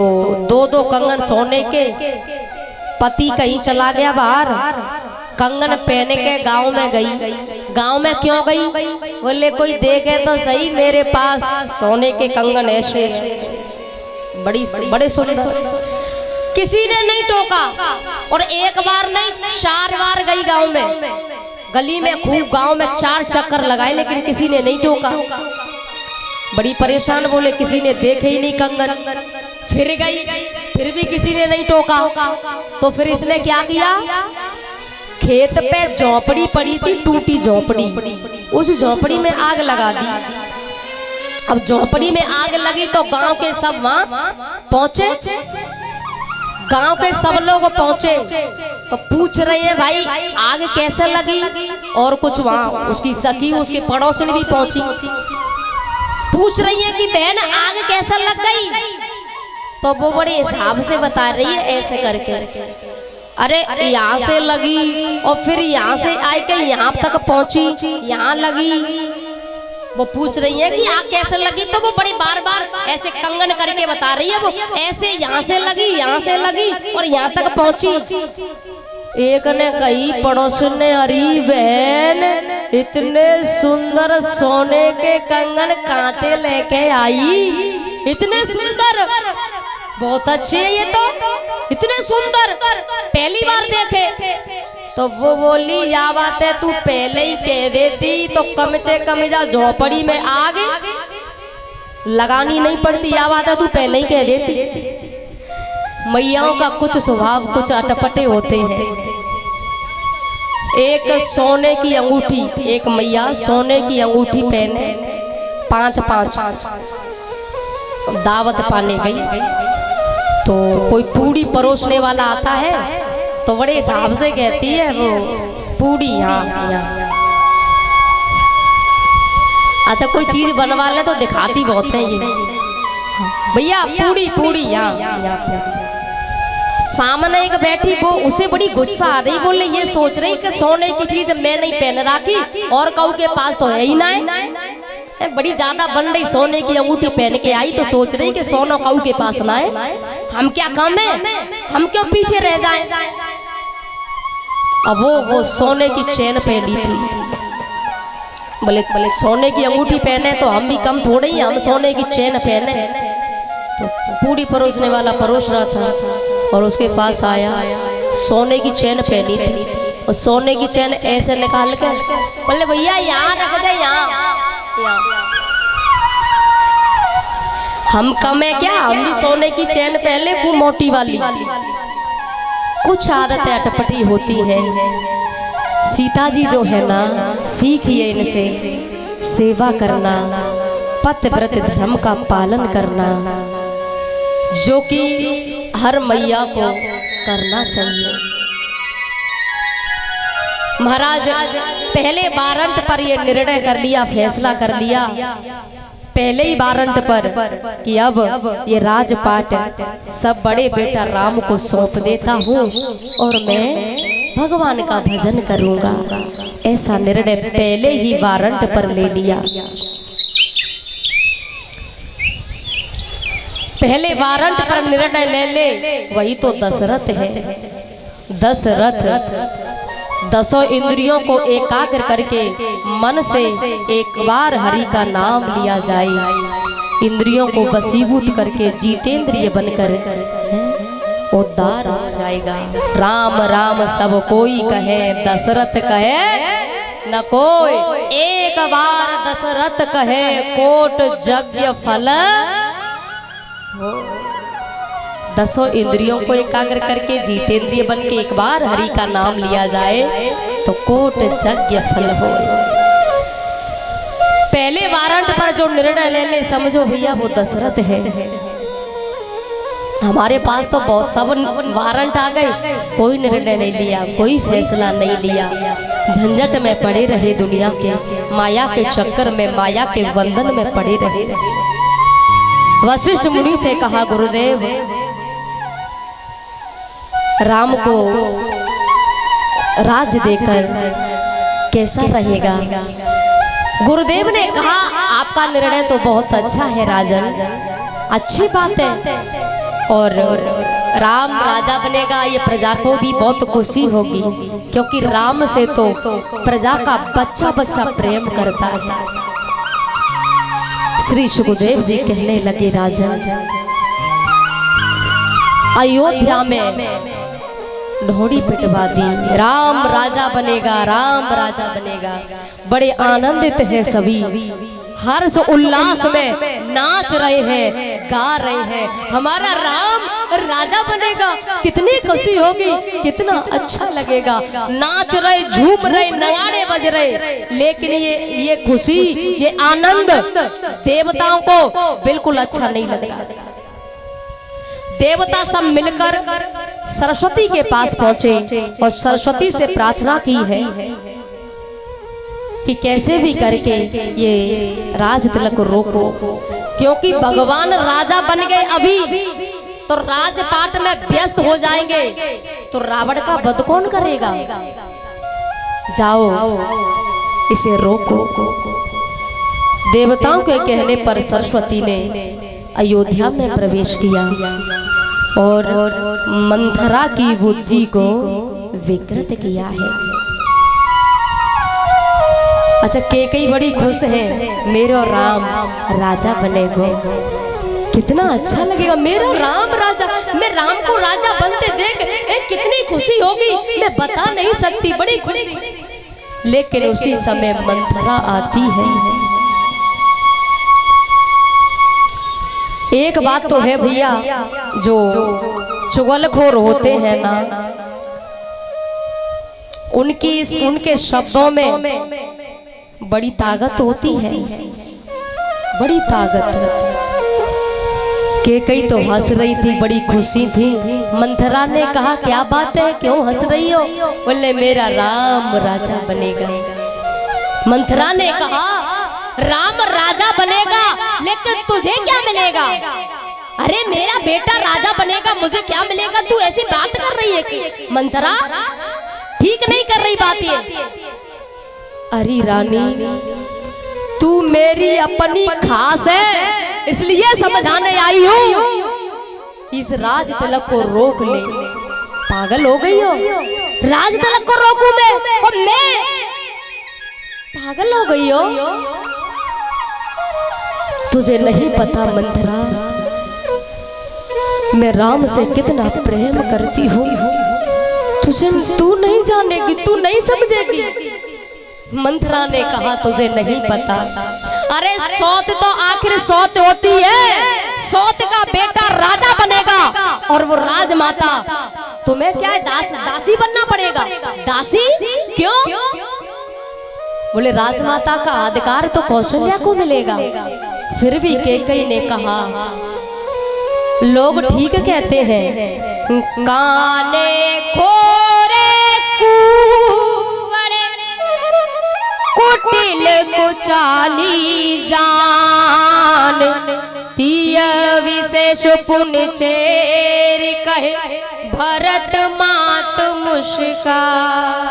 तो दो दो कंगन सोने के, पति कहीं चला गया बाहर, कंगन पहने के गांव में गई। गांव में क्यों गई? बोले कोई देखे तो सही मेरे पास सोने के कंगन ऐसे बड़े सुंदर। किसी ने नहीं टोका और एक बार नहीं 4 बार गई गांव में, गली में खूब गांव में 4 चक्कर लगाए, लेकिन किसी ने नहीं टोका। बड़ी परेशान, बोले किसी ने देखे ही नहीं कंगन। फिर गई, फिर भी किसी ने नहीं टोका। तो फिर इसने क्या किया? खेत पे झोपड़ी पड़ी थी, टूटी झोपड़ी, उस झोपड़ी में आग लगा दी। अब झोपड़ी में आग लगी तो गांव के सब वहां पहुंचे। गांव के सब लोग पहुंचे तो पूछ रहे हैं भाई आग कैसे लगी, और कुछ वहां उसकी सखी उसके पड़ोसन भी पहुंची, पूछ रही है कि बहन आग कैसे लग गई। तो वो बड़े हिसाब से बता रही है ऐसे करके, अरे यहाँ से लगी और फिर यहाँ से आई के यहाँ तक पहुंची, यहाँ लगी। वो पूछ रही है कि आग कैसे लगी, तो वो बड़ी बार बार ऐसे कंगन करके बता रही है, वो ऐसे यहाँ से लगी और यहाँ तक पहुंची। एक ने कही पड़ोसन ने, अरे बहन इतने सुंदर सोने के कंगन कांटे लेके आई, इतने सुंदर, बहुत अच्छे है ये तो, इतने सुंदर, पहली बार देखे। तो वो बोली या बात है, तू पहले ही कह देती तो कम से कम जा झोपड़ी में आग लगानी नहीं पड़ती, या बात है तू पहले ही कह देती। मैयाओं का कुछ स्वभाव कुछ अटपटे होते हैं। एक सोने की अंगूठी, एक मैया सोने की अंगूठी पहने 5-5 दावत पाने गई। तो कोई पूड़ी परोसने वाला आता है तो बड़े हिसाब से कहती है वो पूड़ी यहाँ। अच्छा कोई चीज बनवा ले तो दिखाती बहुत है ये, भैया पूड़ी यहाँ। सामने एक बैठी, वो उसे बड़ी गुस्सा आ रही, बोले ये सोच रही कि सोने की चीज मैं नहीं पहन रखी और कऊ के पास तो है ही ना, बड़ी ज्यादा बन रही, सोने की अंगूठी पहन के आई तो सोच रही कि सोना कऊ के पास ना है, हम क्या कम है, हम क्यों पीछे रह जाएं। अब वो सोने की चेन पहनी थी, बोले सोने की अंगूठी पहने तो हम भी कम थोड़े ही, हम सोने की चेन पहने। तो पूड़ी परोसने वाला परोस रहा था और उसके पास आया, सोने की चेन पहनी थी और सोने की चेन ऐसे निकाल के बोले भैया यहाँ रख दे, यहाँ। हम कम है क्या, हम भी सोने की चेन पहले वो मोटी वाली। कुछ आदतें अटपटी होती है। सीता जी जो है ना, सीखिए इनसे सेवा करना, पतिव्रत धर्म का पालन करना, जो कि हर मैया को करना चाहिए। महाराज पहले वारंट पर ये निर्णय कर लिया, फैसला कर लिया पहले ही वारंट पर कि अब ये राजपाट सब बड़े बेटा राम को सौंप देता हूँ और मैं भगवान का भजन करूँगा। ऐसा निर्णय पहले ही वारंट पर ले लिया। पहले वारंट पर निर्णय ले वही तो दशरथ है। दशरथ 10 इंद्रियों को एकाग्र करके मन से एक बार हरि का नाम लिया जाए, इंद्रियों को वशीभूत करके जितेंद्रिय बनकर उद्धार हो जाएगा। राम राम सब कोई कहे, दशरथ कहे न कोई, एक बार दशरथ कहे कोट यज्ञ फल हो। 10 इंद्रियों को एकाग्र करके जितेंद्रिय बन के एक बार हरि का नाम लिया जाए तो कोट यज्ञ फल हो। पहले वारंट पर जो निर्णय ले ले, समझो भैया वो दशरथ है। हमारे पास तो बहुत सब वारंट आ गए, कोई निर्णय नहीं लिया, कोई फैसला नहीं लिया, झंझट में पड़े रहे, दुनिया के माया के चक्कर में, माया के बंधन में पड़े रहे। वशिष्ठ मुनि से कहा, गुरुदेव राम को राज देकर कैसा रहेगा? गुरुदेव ने कहा, आपका निर्णय तो बहुत अच्छा है राजन, अच्छी बात है, और राम राजा बनेगा, ये प्रजा को भी बहुत खुशी होगी, क्योंकि राम से तो प्रजा का बच्चा बच्चा प्रेम करता है। श्री सुखदेव जी कहने लगे, राजन अयोध्या में ढोड़ी पिटवा दी, राम राजा बनेगा, राम राजा बनेगा। बड़े आनंदित हैं सभी, हर्ष उल्लास में नाच रहे हैं, गा रहे हैं, हमारा राम राजा बनेगा, कितनी खुशी होगी, कितना अच्छा लगेगा। नाच रहे, झूम रहे, नगाड़े बज रहे, लेकिन ये खुशी, ये आनंद देवताओं को बिल्कुल अच्छा नहीं लग रहा। देवता सब मिलकर सरस्वती के पास पहुंचे और सरस्वती से प्रार्थना की है कि कैसे भी करके ये राज तिलक को रोको, क्योंकि भगवान राजा बन गए अभी तो राजपाट में व्यस्त हो जाएंगे, तो रावण का वध कौन करेगा। जाओ इसे रोको। देवताओं के कहने पर सरस्वती ने अयोध्या में प्रवेश किया और मंथरा की बुद्धि को विकृत किया है। अच्छा, केकई बड़ी खुश है, मेरा राम राजा बनेगा, कितना अच्छा लगेगा, मेरा राम राजा, मैं राम को राजा बनते देख कितनी खुशी होगी, मैं बता नहीं सकती, बड़ी खुशी। लेकिन उसी समय मंथरा आती है। एक बात तो है भैया, जो चुगलखोर होते हैं ना, उनके शब्दों में बड़ी ताकत होती है, बड़ी ताकत। केकई तो हंस रही थी, बड़ी खुशी थी। मंथरा ने कहा, क्या बात है, क्यों हंस रही हो? बोले, मेरा राम राजा बनेगा। मंथरा ने कहा, राम राजा बनेगा, लेकिन तुझे क्या मिलेगा? अरे मेरा बेटा राजा बनेगा, मुझे क्या मिलेगा? तू ऐसी बात कर रही है कि मंथरा ठीक नहीं कर रही बात ये। अरे रानी, तू मेरी अपनी खास है, इसलिए समझाने आई हूँ, इस राज तिलक को रोक ले। पागल हो गई हो? राज तिलक को रोकूं मैं? और मैं पागल हो गई हो? तुझे नहीं पता मंथरा, मैं राम से कितना प्रेम करती हूँ, तू नहीं जानेगी, तू नहीं समझेगी। मंथरा ने कहा, तुझे नहीं पता। अरे सौत तो आखिर सौत होती है, सौत का बेटा राजा बनेगा और वो राजमाता, तुम्हें क्या है, दासी बनना पड़ेगा। दासी क्यों? बोले, राजमाता का अधिकार तो कौशल्या को मिलेगा। फिर भी केकई ने कहा, लोग ठीक कहते हैं, काने खोरे कुंवरे कुटिल कुचाली जान, तिय विशेष पुण्य चेर कहे भरत मात मुस्कान।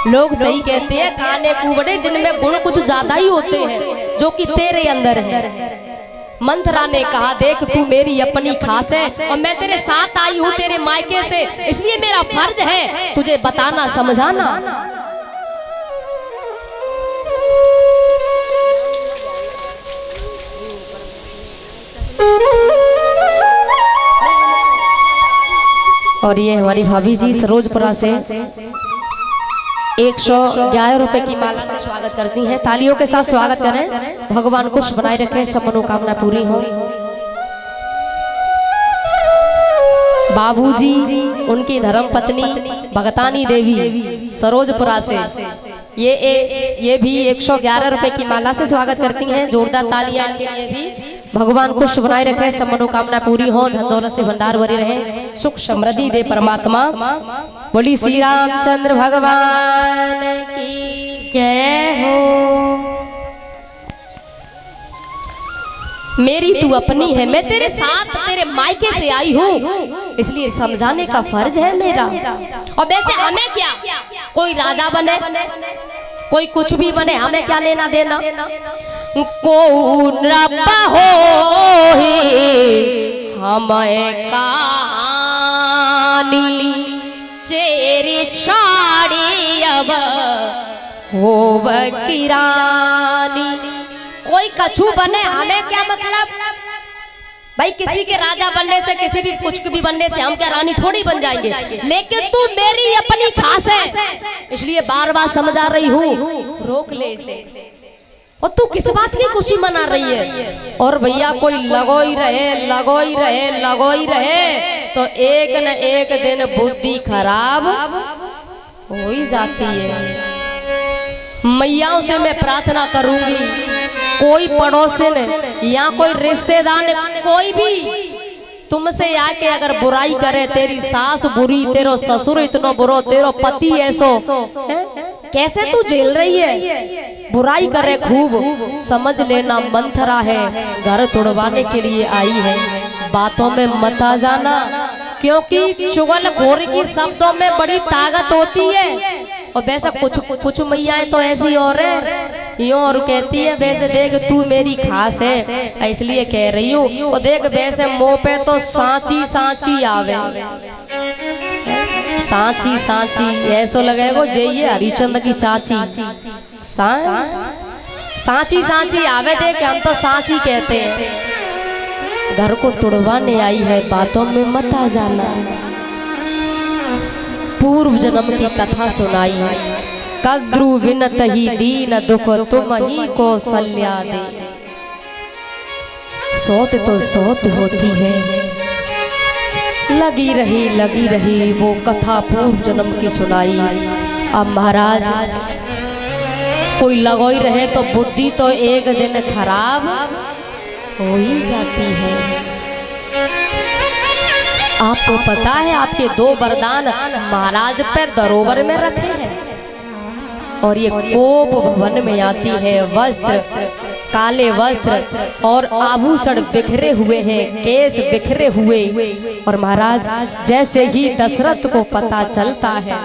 लोग सही कहते हैं, काने कुंवरे जिनमें गुण कुछ ज्यादा ही होते हैं, जो कि तेरे अंदर है। मंथरा ने कहा, देख तू मेरी अपनी खास है और मैं तेरे साथ आई हूँ तेरे मायके से, इसलिए मेरा फर्ज है तुझे बताना समझाना। और ये हमारी भाभी जी सरोजपुरा से 111 रुपए की माला से स्वागत करती हैं। तालियों के साथ स्वागत करें। भगवान खुश बनाए रखें, सब मनोकामना पूरी हो। बाबूजी, उनकी धर्म पत्नी भगतानी देवी सरोजपुरा से ये भी 111 रुपए की माला से स्वागत करती हैं। जोरदार तालियां इनके लिए भी। भगवान खुश बनाए रखे, सब मनोकामना पूरी हो, धन दौलत से भंडार भरे रहे, सुख समृद्धि दे परमात्मा। बोली श्री रामचंद्र भगवान की जय हो। मेरी तू अपनी है, मैं तेरे साथ तेरे मायके से आई हूँ, इसलिए समझाने का फर्ज है मेरा। और वैसे हमें क्या, कोई राजा बने कोई कुछ भी बने, हमें क्या लेना देना। कौन रब्बा हो हमें कहानी चेरी छाड़ी अब होव किरानी। कोई कछु बने हमें क्या मतलब भाई, किसी के राजा बनने से किसी भी कुछ भी बनने से हम क्या रानी थोड़ी बन जाएंगे, लेकिन तू मेरी अपनी खास है, इसलिए बार बार समझा रही हूँ, रोक ले इसे। और तू किस बात की खुशी मना रही है? और भैया कोई लगो ही रहे लगो ही रहे लगो ही रहे तो एक न एक दिन बुद्धि खराब हो ही जाती है। मैयाओं से मैं प्रार्थना करूंगी, कोई पड़ोसन या कोई रिश्तेदार कोई भी तुमसे आके अगर बुराई करे, तेरी सास बुरी, तेरो ससुर इतना बुरो, तेरो पति ऐसो है? कैसे तू झेल रही है? बुराई करे खूब, समझ लेना मंथरा है, घर तोड़वाने के लिए आई है। बातों में मत आ जाना, क्योंकि चुगलखोर की शब्दों में बड़ी ताकत होती है। और वैसे कुछ मैयाएं तो ऐसी और है, यूं और कहती है वैसे देख तू मेरी खास है इसलिए कह रही हूँ, और देख वैसे मुंह पे तो सांची सांची आवे, सांची सांची ऐसो लगे वो जइए हरिचंद की चाची। सांची सांची आवे, देख हम तो सांची कहते हैं। घर को तुड़वाने आई है, बातों में मत आ जाना। पूर्व जन्म की कथा सुनाई, कद्रु विनत ही दीन दुख तुम ही कौशल्या दे। सोत तो सोत होती है, लगी रही वो कथा पूर्व जन्म की सुनाई। अब महाराज कोई लगो ही रहे तो बुद्धि तो एक दिन खराब हो ही जाती है। आपको पता है आपके दो वरदान महाराज पे दरोवर में रखे हैं, और ये कोप भवन में आती है। वस्त्र, काले वस्त्र और आभूषण बिखरे हुए हैं, केस बिखरे हुए। और महाराज जैसे ही दशरथ को पता चलता है,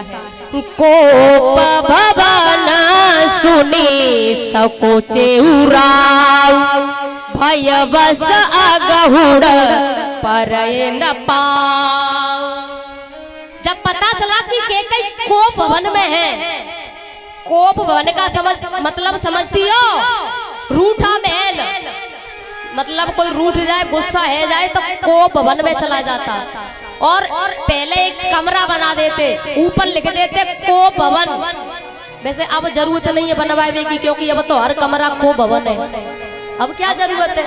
कोप भवन सुनी सकोचे उराव, भय बस अगहुड़ पर न पाओ। जब पता चला कि केकई कोप भवन में है, कोप भवन का मतलब समझती हो? रूठा महल, मतलब कोई रूठ जाए, गुस्सा है जाए तो कोप भवन में चला जाता। और पहले एक कमरा बना देते, ऊपर लिख देते कोप भवन। वैसे अब जरूरत नहीं है बनवाने की, क्योंकि अब तो हर कमरा कोप भवन है, अब क्या जरूरत है।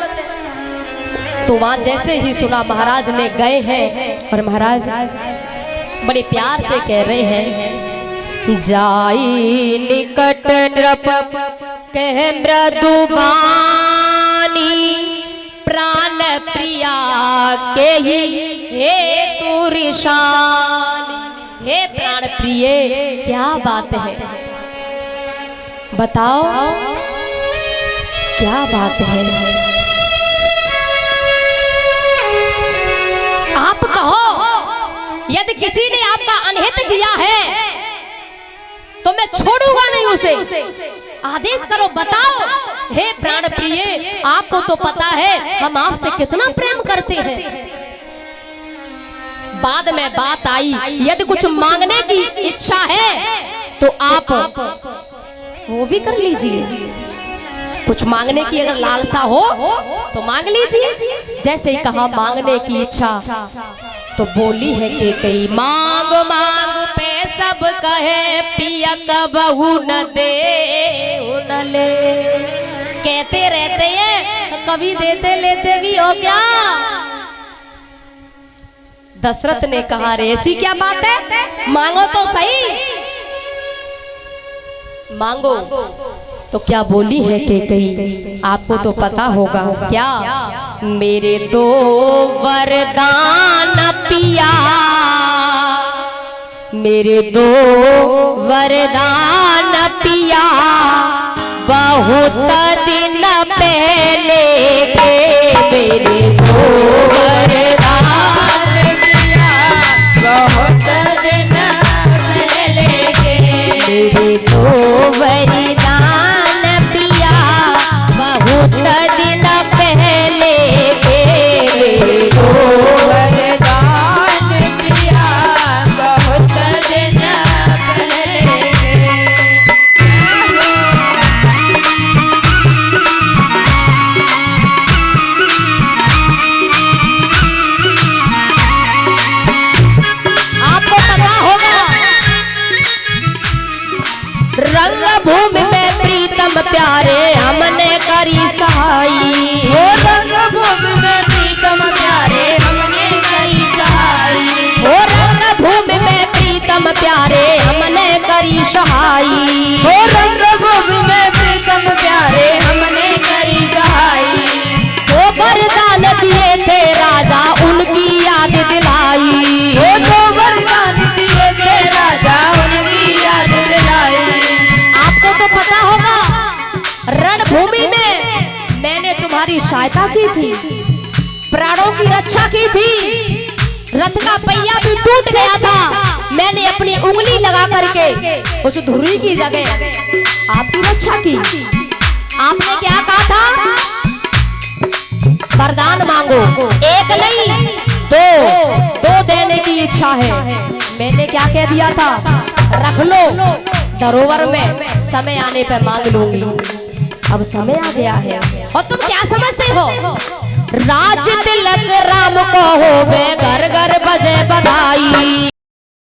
तो वहां जैसे ही सुना महाराज ने गए हैं, और महाराज बड़े प्यार से कह रहे हैं, जाई निकट नृप कह मृदुबानी, प्राण प्रिया के ही हे तुरिशानी। हे प्राण प्रिय, क्या बात है, बताओ क्या बात है? आप कहो, यदि किसी ने आपका अनहित किया है तो मैं छोड़ूंगा नहीं उसे। आदेश करो, बताओ। हे प्राण प्रिय, आपको तो पता है हम आपसे कितना प्रेम करते हैं। बाद में बात आई, यदि कुछ मांगने की इच्छा है तो आप वो भी कर लीजिए। कुछ मांगने की अगर लालसा हो तो मांग लीजिए। जैसे ही कहा मांगने की इच्छा, तो बोली है कि कई मांग मांग पे सब कहे, पिया कबहू न दे न ले। कहते रहते हैं, कभी देते लेते भी हो क्या? दशरथ ने कहा, रे ऐसी क्या बात है, मांगो तो सही, मांगो। तो क्या बोली है कि कहीं, आपको तो पता होगा क्या? मेरे दो वरदान पिया, मेरे दो वरदान पिया, बहुत दिन पहले के मेरे दो वरदान पिया, बहुत दिन पहले के मेरे दो वरदान पिया, बहुत दिन पहले के मेरे दो प्यारे हमने करी सहाई। हो रंगभूमि में प्रीतम प्यारे हमने करी सहाई। हो रंगभूमि में प्रीतम प्यारे हमने करी सहाई। हो रंगभूमि में प्रीतम प्यारे हमने करी सहाई। वो वरदान दिए थे राजा उनकी याद दिलाई। वो वरदान दिए थे राजा उनकी याद दिलाई। आपको तो पता होगा रणभूमि में मैंने तुम्हारी सहायता की थी, प्राणों की रक्षा की थी। रथ का पहिया भी टूट गया था, मैंने अपनी उंगली लगा करके उस धुरी की जगह आपकी रक्षा की। आपने क्या कहा था? वरदान मांगो, एक नहीं दो देने की इच्छा है। मैंने क्या कह दिया था? रख लो धरोहर में, समय आने पे मांग लूंगी। अब समय आ गया है। और तुम क्या समझते हो? राज तिलक राम को हो, घर घर बजे बधाई।